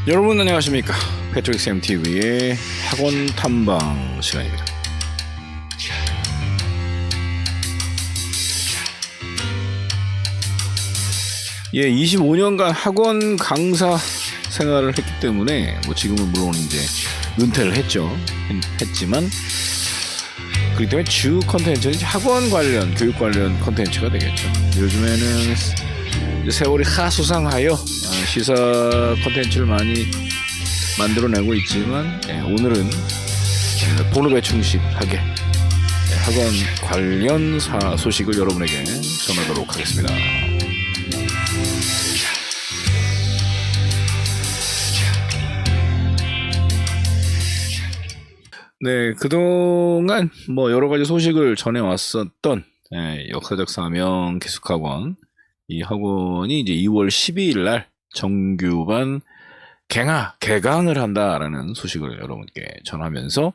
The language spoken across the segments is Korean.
여러분 안녕하십니까. 패트릭 쌤 TV의 학원 탐방 시간입니다. 예, 25년간 학원 강사 생활을 했기 때문에 지금은 물론 이제 은퇴를 했지만 그렇기 때문에 주 컨텐츠는 학원 관련, 교육 관련 컨텐츠가 되겠죠. 요즘에는 세월이 하수상하여 시사 컨텐츠를 많이 만들어내고 있지만 오늘은 본업에 충실하게 학원 관련 소식을 여러분에게 전하도록 하겠습니다. 네, 그동안 여러 가지 소식을 전해왔었던 역사적 사명 기숙학원, 이 학원이 이제 2월 12일 날 정규반 개강을 한다라는 소식을 여러분께 전하면서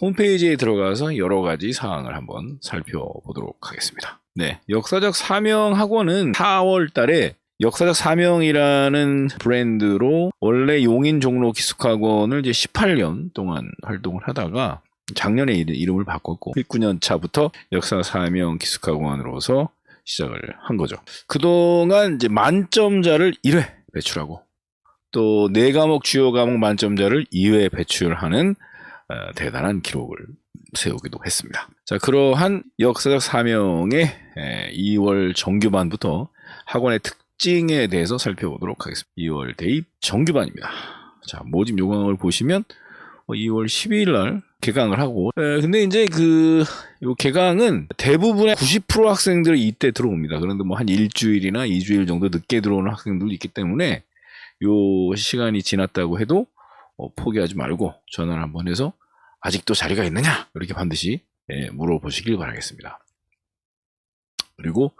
홈페이지에 들어가서 여러 가지 사항을 한번 살펴보도록 하겠습니다. 네, 역사적 사명 학원은 4월 달에 역사적 사명이라는 브랜드로 원래 용인 종로 기숙학원을 이제 18년 동안 활동을 하다가 작년에 이름을 바꿨고 19년 차부터 역사적 사명 기숙학원으로서 시작을 한 거죠. 그동안 이제 만점자를 1회 배출하고 또 4과목 주요 과목 만점자를 2회 배출하는 대단한 기록을 세우기도 했습니다. 자, 그러한 역사적 사명의 2월 정규반부터 학원의 특징에 대해서 살펴보도록 하겠습니다. 2월 대입 정규반입니다. 자, 모집 요강을 보시면 2월 12일 날 개강을 하고 근데 이제 요 개강은 대부분의 90% 학생들이 이때 들어옵니다. 그런데 한 일주일이나 2주일 정도 늦게 들어오는 학생들도 있기 때문에 요 시간이 지났다고 해도 포기하지 말고 전화를 한번 해서 아직도 자리가 있느냐 이렇게 반드시 물어보시길 바라겠습니다. 그리고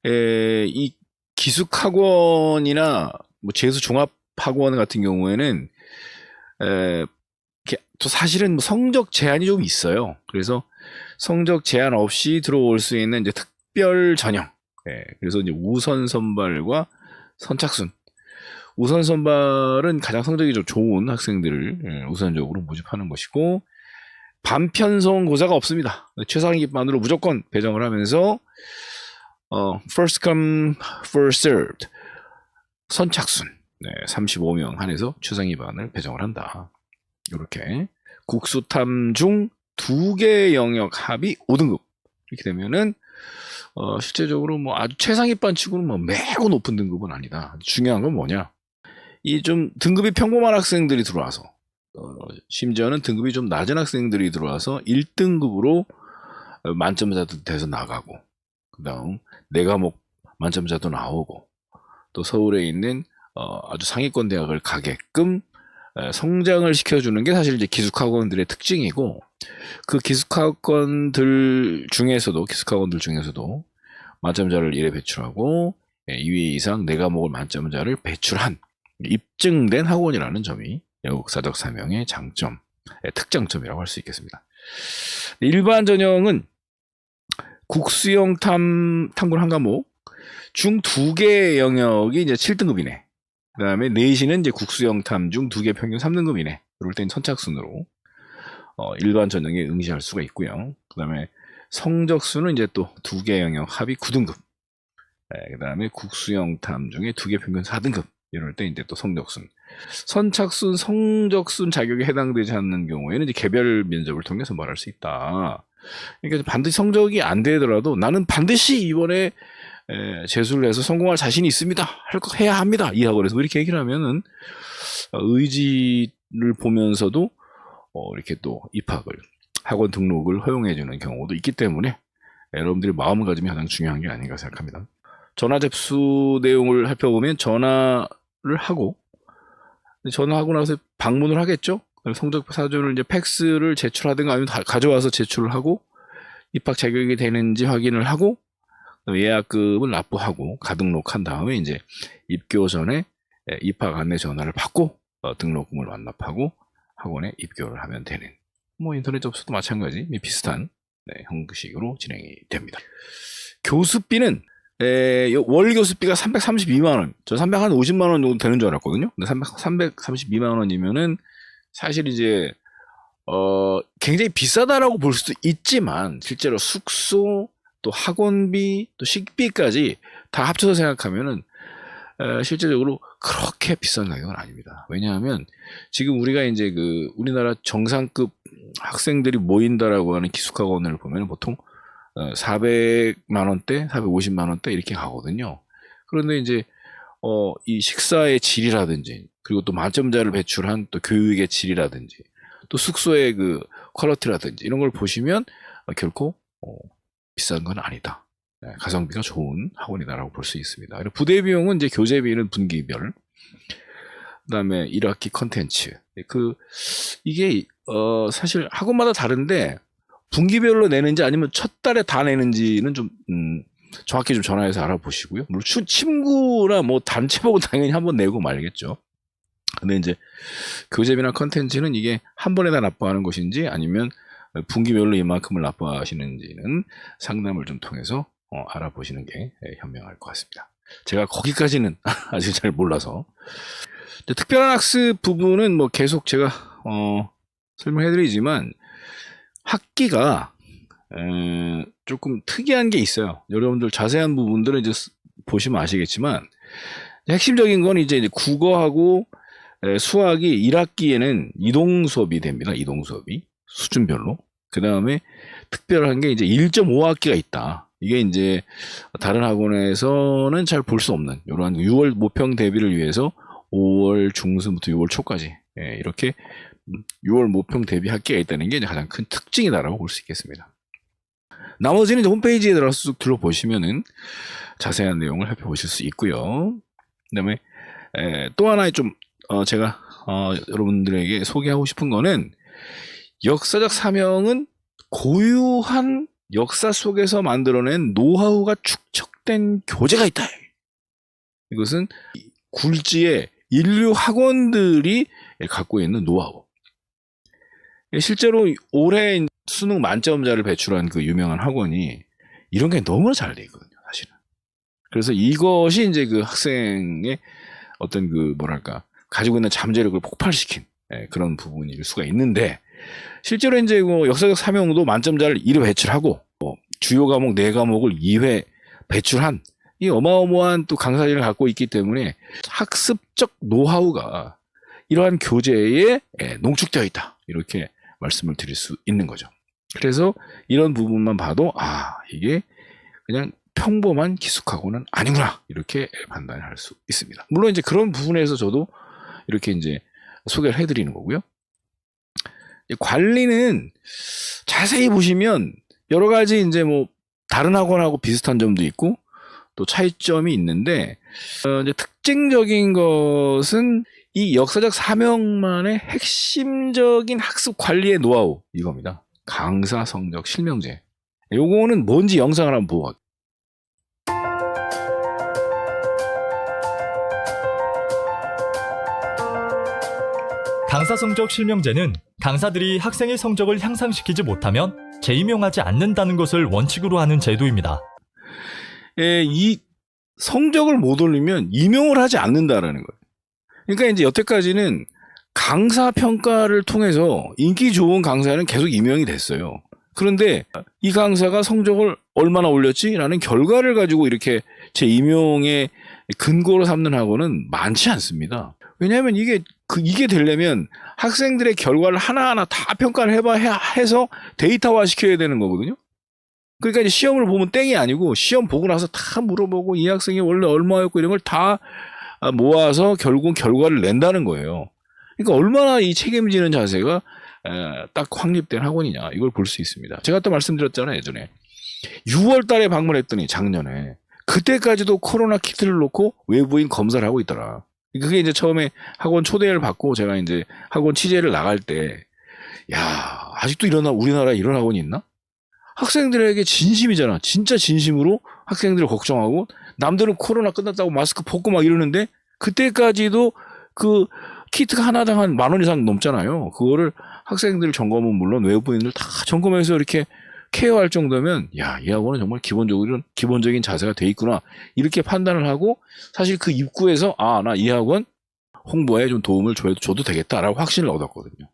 이 기숙학원이나 재수종합학원 같은 경우에는 또 사실은 성적 제한이 좀 있어요. 그래서 성적 제한 없이 들어올 수 있는 이제 특별 전형. 그래서 이제 우선 선발과 선착순. 우선 선발은 가장 성적이 좀 좋은 학생들을 우선적으로 모집하는 것이고, 반편성고사가 없습니다. 최상위반으로 무조건 배정을 하면서 first come, first served 선착순 35명 한해서 최상위반을 배정을 한다. 이렇게 국수탐 중 2개 영역 합이 5등급 이렇게 되면은 실제적으로 아주 최상위반 치고는 매우 높은 등급은 아니다. 중요한 건 뭐냐? 이 좀 등급이 평범한 학생들이 들어와서 심지어는 등급이 좀 낮은 학생들이 들어와서 1등급으로 만점자도 돼서 나가고, 그다음 4과목 만점자도 나오고, 또 서울에 있는 아주 상위권 대학을 가게끔 성장을 시켜주는 게 사실 이제 기숙학원들의 특징이고, 그 기숙학원들 중에서도 만점자를 1회 배출하고 2회 이상 4과목을 만점자를 배출한 입증된 학원이라는 점이 역사적 사명의 장점, 특장점이라고 할 수 있겠습니다. 일반 전형은 국수형 탐구 1과목 중 2개 영역이 이제 7등급이네. 그 다음에 내신은 이제 국수형 탐 중 2개 평균 3등급이네. 이럴 땐 선착순으로 일반 전형에 응시할 수가 있고요. 그 다음에 성적수는 이제 또 2개 영역 합이 9등급. 그 다음에 국수형 탐 중에 2개 평균 4등급. 이럴 때 이제 또 성적순. 선착순, 성적순 자격에 해당되지 않는 경우에는 이제 개별 면접을 통해 선발할 수 있다. 그러니까 반드시 성적이 안 되더라도 나는 반드시 이번에 재수를 해서 성공할 자신이 있습니다. 해야 합니다. 이 학원에서 이렇게 얘기를 하면은 의지를 보면서도 이렇게 또 입학을, 학원 등록을 허용해주는 경우도 있기 때문에 여러분들이 마음가짐이 가장 중요한 게 아닌가 생각합니다. 전화 접수 내용을 살펴보면 전화를 하고 나서 방문을 하겠죠. 성적 사전을 이제 팩스를 제출하든가 아니면 가져와서 제출을 하고 입학 자격이 되는지 확인을 하고 예약금을 납부하고 가등록한 다음에 이제 입교 전에 입학 안내 전화를 받고 등록금을 완납하고 학원에 입교를 하면 되는, 인터넷 접수도 마찬가지 비슷한 형식으로 진행이 됩니다. 교습비는 월 교습비가 332만 원. 저 350만 원 정도 되는 줄 알았거든요. 근데 332만 원이면은 사실 이제 굉장히 비싸다라고 볼 수도 있지만 실제로 숙소 또 학원비 또 식비까지 다 합쳐서 생각하면은 실제적으로 그렇게 비싼 가격은 아닙니다. 왜냐하면 지금 우리가 이제 그 우리나라 정상급 학생들이 모인다라고 하는 기숙학원을 보면 보통 400만 원대, 450만 원대 이렇게 가거든요. 그런데 이제 이 식사의 질이라든지 그리고 또 만점자를 배출한 또 교육의 질이라든지 또 숙소의 그 퀄리티라든지 이런 걸 보시면 결코 비싼 건 아니다. 네, 가성비가 좋은 학원이다라고 볼 수 있습니다. 그리고 부대 비용은 이제 교재비는 분기별, 그다음에 1학기 컨텐츠. 이게 사실 학원마다 다른데 분기별로 내는지 아니면 첫 달에 다 내는지는 좀 정확히 좀 전화해서 알아보시고요. 물론 친구나 뭐 단체 보고 당연히 한번 내고 말겠죠. 근데 이제 교재비나 컨텐츠는 이게 한 번에 다 납부하는 것인지 아니면 분기별로 이만큼을 납부하시는지는 상담을 좀 통해서 알아보시는 게 현명할 것 같습니다. 제가 거기까지는 아직 잘 몰라서. 특별한 학습 부분은 뭐 계속 제가 설명해드리지만 학기가 조금 특이한 게 있어요. 여러분들 자세한 부분들은 이제 보시면 아시겠지만 핵심적인 건 이제 국어하고 수학이 1학기에는 이동 수업이 됩니다. 이동 수업이 수준별로. 그 다음에 특별한 게 이제 1.5학기가 있다. 이게 이제 다른 학원에서는 잘 볼 수 없는 이러한 6월 모평 대비를 위해서 5월 중순부터 6월 초까지 이렇게 6월 모평 대비 학기가 있다는 게 이제 가장 큰 특징이다라고 볼 수 있겠습니다. 나머지는 이제 홈페이지에 들어가서 쭉 들어보시면은 자세한 내용을 살펴보실 수 있고요. 그다음에 또 하나의 좀 제가 여러분들에게 소개하고 싶은 거는 역사적 사명은 고유한 역사 속에서 만들어낸 노하우가 축적된 교재가 있다. 이것은 굴지의 인류 학원들이 갖고 있는 노하우. 실제로 올해 수능 만점자를 배출한 그 유명한 학원이 이런 게 너무나 잘 돼 있거든요, 사실은. 그래서 이것이 이제 그 학생의 어떤 그 뭐랄까 가지고 있는 잠재력을 폭발시킨 그런 부분일 수가 있는데, 실제로 이제 뭐 역사적 사명도 만점자를 1회 배출하고 주요 과목 4과목을 2회 배출한 이 어마어마한 또 강사진을 갖고 있기 때문에 학습적 노하우가 이러한 교재에 농축되어 있다. 이렇게 말씀을 드릴 수 있는 거죠. 그래서 이런 부분만 봐도 이게 그냥 평범한 기숙학원은 아니구나 이렇게 판단을 할 수 있습니다. 물론 이제 그런 부분에서 저도 이렇게 이제 소개를 해드리는 거고요. 관리는 자세히 보시면 여러 가지 이제 뭐 다른 학원하고 비슷한 점도 있고 또 차이점이 있는데 이제 특징적인 것은 이 역사적 사명만의 핵심적인 학습 관리의 노하우 이겁니다. 강사 성적 실명제. 요거는 뭔지 영상을 한번 보고 갈게요. 강사 성적 실명제는 강사들이 학생의 성적을 향상시키지 못하면 재임용하지 않는다는 것을 원칙으로 하는 제도입니다. 이 성적을 못 올리면 임용을 하지 않는다라는 거예요. 그러니까 이제 여태까지는 강사 평가를 통해서 인기 좋은 강사는 계속 임용이 됐어요. 그런데 이 강사가 성적을 얼마나 올렸지라는 결과를 가지고 이렇게 제 임용의 근거로 삼는 학원은 많지 않습니다. 왜냐하면 이게 되려면 학생들의 결과를 하나하나 다 평가를 해서 데이터화 시켜야 되는 거거든요. 그러니까 이제 시험을 보면 땡이 아니고 시험 보고 나서 다 물어보고 이 학생이 원래 얼마였고 이런 걸 다 모아서 결국 결과를 낸다는 거예요. 그러니까 얼마나 이 책임지는 자세가 딱 확립된 학원이냐 이걸 볼 수 있습니다. 제가 또 말씀드렸잖아요. 예전에 6월 달에 방문했더니 작년에 그때까지도 코로나 키트를 놓고 외부인 검사를 하고 있더라. 그게 이제 처음에 학원 초대를 받고 제가 이제 학원 취재를 나갈 때, 아직도 우리나라에 이런 학원이 있나? 학생들에게 진심이잖아. 진짜 진심으로 학생들을 걱정하고, 남들은 코로나 끝났다고 마스크 벗고 막 이러는데, 그때까지도 그 키트가 하나당 한 10,000원 이상 넘잖아요. 그거를 학생들 점검은 물론 외부인들 다 점검해서 이렇게 케어할 정도면 이 학원은 정말 기본적인 자세가 돼 있구나 이렇게 판단을 하고 사실 그 입구에서 나 이 학원 홍보에 좀 도움을 줘도 되겠다라고 확신을 얻었거든요.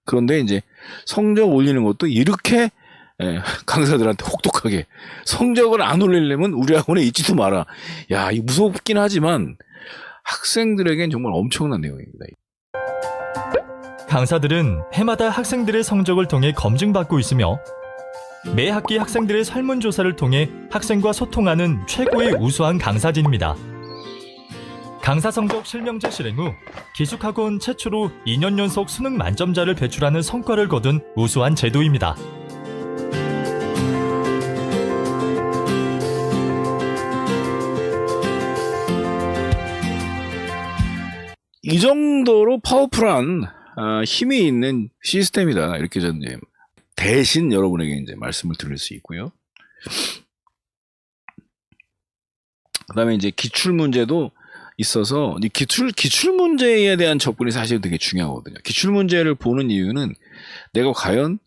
그런데 이제 성적 올리는 것도 이렇게 강사들한테 혹독하게 성적을 안 올리려면 우리 학원에 있지도 마라. 이 무섭긴 하지만 학생들에겐 정말 엄청난 내용입니다. 강사들은 해마다 학생들의 성적을 통해 검증받고 있으며 매 학기 학생들의 설문조사를 통해 학생과 소통하는 최고의 우수한 강사진입니다. 강사 성적 실명제 실행 후 기숙학원 최초로 2년 연속 수능 만점자를 배출하는 성과를 거둔 우수한 제도입니다. 이 정도로 파워풀한 힘이 있는 시스템이다. 이렇게 저는 이제 대신 여러분에게 이제 말씀을 드릴 수 있고요. 그다음에 이제 기출 문제도 있어서 이 기출 문제에 대한 접근이 사실 되게 중요하거든요. 기출 문제를 보는 이유는 내가 과연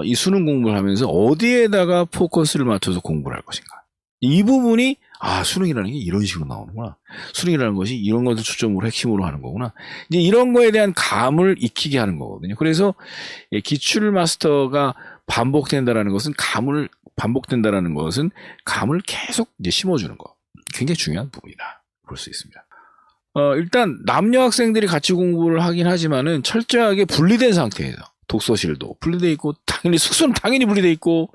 이 수능 공부를 하면서 어디에다가 포커스를 맞춰서 공부를 할 것인가. 이 부분이 수능이라는 게 이런 식으로 나오는구나. 수능이라는 것이 이런 것을 초점으로 핵심으로 하는 거구나. 이제 이런 거에 대한 감을 익히게 하는 거거든요. 그래서 기출 마스터가 반복된다는 것은 감을 계속 이제 심어주는 거. 굉장히 중요한 부분이다. 볼 수 있습니다. 일단 남녀 학생들이 같이 공부를 하긴 하지만은 철저하게 분리된 상태에서 독서실도 분리돼 있고 당연히 숙소는 당연히 분리돼 있고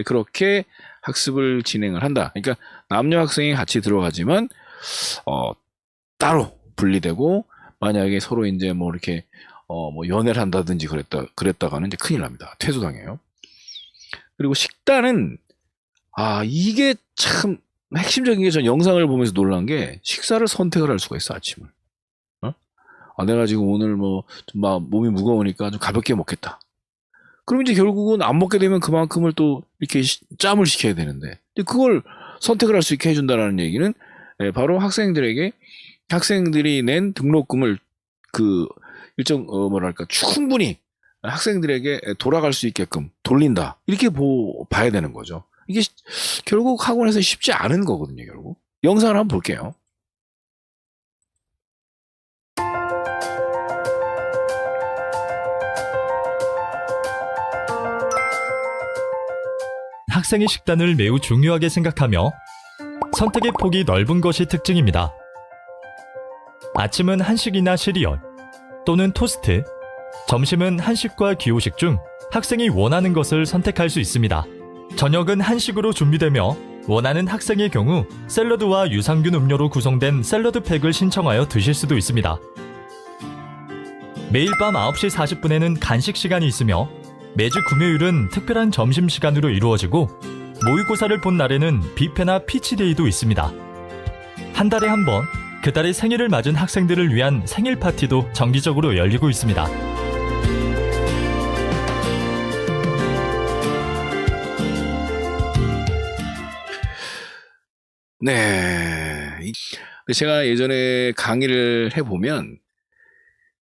그렇게 학습을 진행을 한다. 그러니까 남녀 학생이 같이 들어가지만 따로 분리되고 만약에 서로 이제 뭐 이렇게 뭐 연애를 한다든지 그랬다가는 이제 큰일 납니다. 퇴소당해요. 그리고 식단은 이게 참 핵심적인 게 전 영상을 보면서 놀란 게 식사를 선택을 할 수가 있어. 아침을. 내가 지금 오늘 몸이 무거우니까 좀 가볍게 먹겠다. 그럼 이제 결국은 안 먹게 되면 그만큼을 또 이렇게 짬을 시켜야 되는데 그걸 선택을 할 수 있게 해준다는 얘기는 바로 학생들이 낸 등록금을 그 일정 충분히 학생들에게 돌아갈 수 있게끔 돌린다 이렇게 봐야 되는 거죠. 이게 결국 학원에서 쉽지 않은 거거든요. 결국 영상을 한번 볼게요. 학생의 식단을 매우 중요하게 생각하며 선택의 폭이 넓은 것이 특징입니다. 아침은 한식이나 시리얼 또는 토스트, 점심은 한식과 기호식 중 학생이 원하는 것을 선택할 수 있습니다. 저녁은 한식으로 준비되며 원하는 학생의 경우 샐러드와 유산균 음료로 구성된 샐러드 팩을 신청하여 드실 수도 있습니다. 매일 밤 9시 40분에는 간식 시간이 있으며 매주 금요일은 특별한 점심시간으로 이루어지고 모의고사를 본 날에는 뷔페나 피치데이도 있습니다. 한 달에 한 번 그달의 생일을 맞은 학생들을 위한 생일 파티도 정기적으로 열리고 있습니다. 네. 제가 예전에 강의를 해보면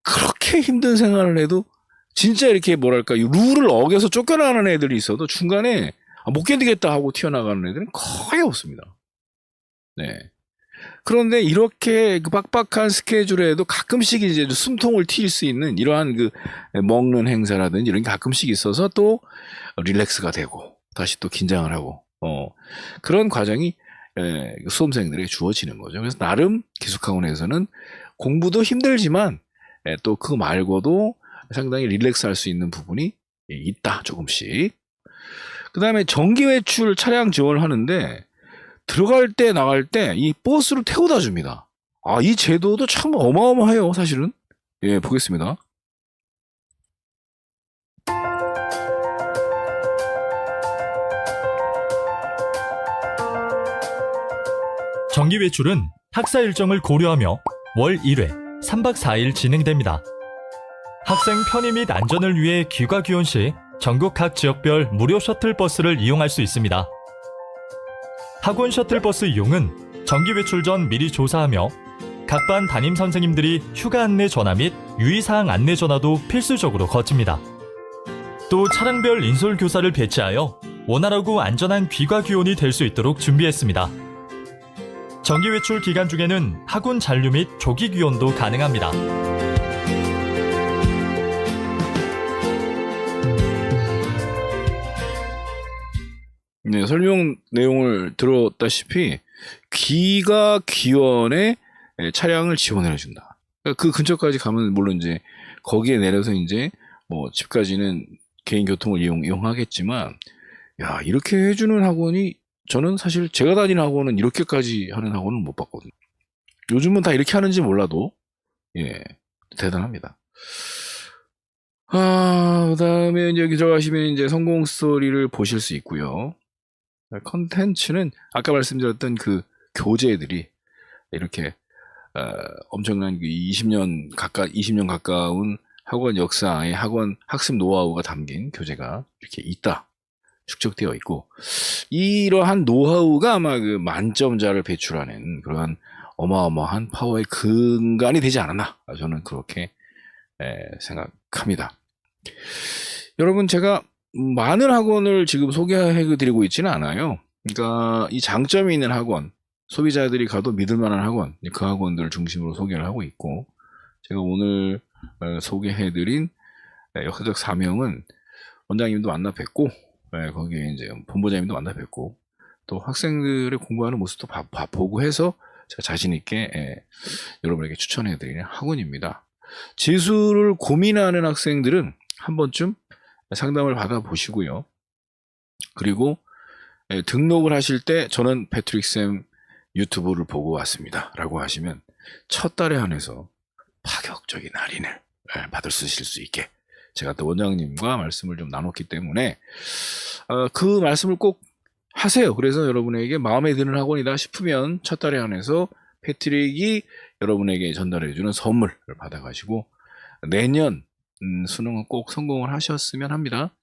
그렇게 힘든 생활을 해도 진짜 이렇게 룰을 어겨서 쫓겨나는 애들이 있어도 중간에 못 견디겠다 하고 튀어나가는 애들은 거의 없습니다. 네. 그런데 이렇게 그 빡빡한 스케줄에도 가끔씩 이제 숨통을 틔울 수 있는 이러한 그 먹는 행사라든지 이런 게 가끔씩 있어서 또 릴렉스가 되고 다시 또 긴장을 하고 그런 과정이 수험생들에게 주어지는 거죠. 그래서 나름 기숙학원에서는 공부도 힘들지만 또 그거 말고도 상당히 릴렉스 할 수 있는 부분이 있다, 조금씩. 그 다음에 정기 외출 차량 지원을 하는데 들어갈 때 나갈 때 이 버스를 태워다 줍니다. 이 제도도 참 어마어마해요, 사실은. 예, 보겠습니다. 정기 외출은 학사 일정을 고려하며 월 1회 3박 4일 진행됩니다. 학생 편의 및 안전을 위해 귀가 귀원 시 전국 각 지역별 무료 셔틀버스를 이용할 수 있습니다. 학원 셔틀버스 이용은 정기 외출 전 미리 조사하며 각 반 담임 선생님들이 휴가 안내 전화 및 유의사항 안내 전화도 필수적으로 거칩니다. 또 차량별 인솔 교사를 배치하여 원활하고 안전한 귀가 귀원이 될 수 있도록 준비했습니다. 정기 외출 기간 중에는 학원 잔류 및 조기 귀원도 가능합니다. 네, 설명 내용을 들었다시피 귀가 귀원에 차량을 지원해 준다. 그 근처까지 가면 물론 이제 거기에 내려서 이제 뭐 집까지는 개인 교통을 이용하겠지만, 야, 이렇게 해주는 학원이, 저는 사실 제가 다니는 학원은 이렇게까지 하는 학원은 못 봤거든요. 요즘은 다 이렇게 하는지 몰라도 예, 대단합니다. 그다음에 이제 여기 들어가시면 이제 성공 스토리를 보실 수 있고요. 컨텐츠는 아까 말씀드렸던 그 교재들이 이렇게 엄청난 20년 가까운 학원 역사의 학원 학습 노하우가 담긴 교재가 이렇게 있다. 축적되어 있고, 이러한 노하우가 아마 그 만점자를 배출하는 그러한 어마어마한 파워의 근간이 되지 않았나, 저는 그렇게 생각합니다. 여러분, 제가 많은 학원을 지금 소개해 드리고 있지는 않아요. 그러니까 이 장점이 있는 학원, 소비자들이 가도 믿을 만한 학원, 그 학원들을 중심으로 소개를 하고 있고, 제가 오늘 소개해 드린 역사적 사명은 원장님도 만나 뵙고, 거기에 이제 본부장님도 만나 뵙고, 또 학생들의 공부하는 모습도 보고 해서 제가 자신 있게 여러분에게 추천해 드리는 학원입니다. 재수를 고민하는 학생들은 한 번쯤 상담을 받아보시고요. 그리고 등록을 하실 때 저는 패트릭쌤 유튜브를 보고 왔습니다 라고 하시면 첫 달에 한해서 파격적인 할인을 받을 수 있을 수 있게 제가 또 원장님과 말씀을 좀 나눴기 때문에 그 말씀을 꼭 하세요. 그래서 여러분에게 마음에 드는 학원이다 싶으면 첫 달에 한해서 패트릭이 여러분에게 전달해주는 선물을 받아가시고 내년 수능은 꼭 성공을 하셨으면 합니다.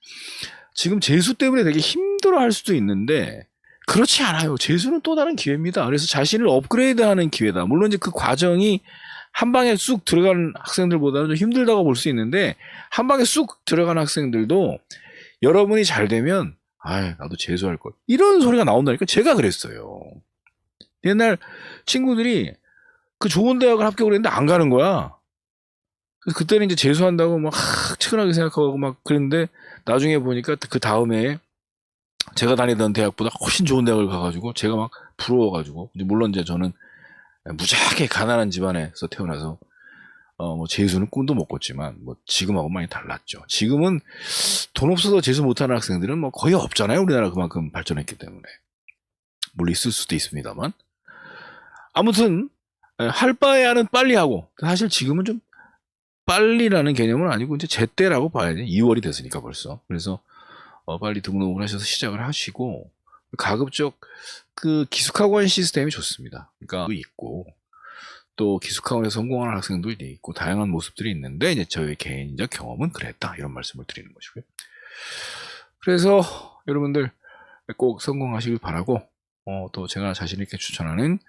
지금 재수 때문에 되게 힘들어할 수도 있는데 그렇지 않아요. 재수는 또 다른 기회입니다. 그래서 자신을 업그레이드하는 기회다. 물론 이제 그 과정이 한 방에 쑥 들어가는 학생들보다는 좀 힘들다고 볼 수 있는데, 한 방에 쑥 들어가는 학생들도 여러분이 잘 되면 나도 재수할 걸, 이런 소리가 나온다니까. 제가 그랬어요. 옛날 친구들이 그 좋은 대학을 합격을 했는데 안 가는 거야. 그래서 그때는 이제 재수한다고 막 측은하게 생각하고 막 그랬는데, 나중에 보니까 그 다음에 제가 다니던 대학보다 훨씬 좋은 대학을 가가지고 제가 막 부러워가지고, 물론 이제 저는 무지하게 가난한 집안에서 태어나서 뭐 재수는 꿈도 못 꿨지만 뭐 지금하고 많이 달랐죠. 지금은 돈 없어서 재수 못하는 학생들은 뭐 거의 없잖아요. 우리나라 그만큼 발전했기 때문에. 물론 있을 수도 있습니다만, 아무튼 할 바에 하는 빨리 하고, 사실 지금은 좀 빨리라는 개념은 아니고 이제 제때라고 봐야지. 2월이 됐으니까 벌써. 그래서 빨리 등록을 하셔서 시작을 하시고, 가급적 그 기숙학원 시스템이 좋습니다. 그러니까 있고, 또 기숙학원에서 성공하는 학생들도 있고, 다양한 모습들이 있는데, 이제 저의 개인적 경험은 그랬다, 이런 말씀을 드리는 것이고요. 그래서 여러분들 꼭 성공하시길 바라고, 또 제가 자신 있게 추천하는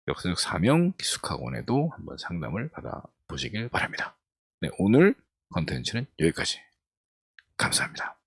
역사적 사명 기숙학원에도 한번 상담을 받아보시길 바랍니다. 네, 오늘 컨텐츠는 여기까지. 감사합니다.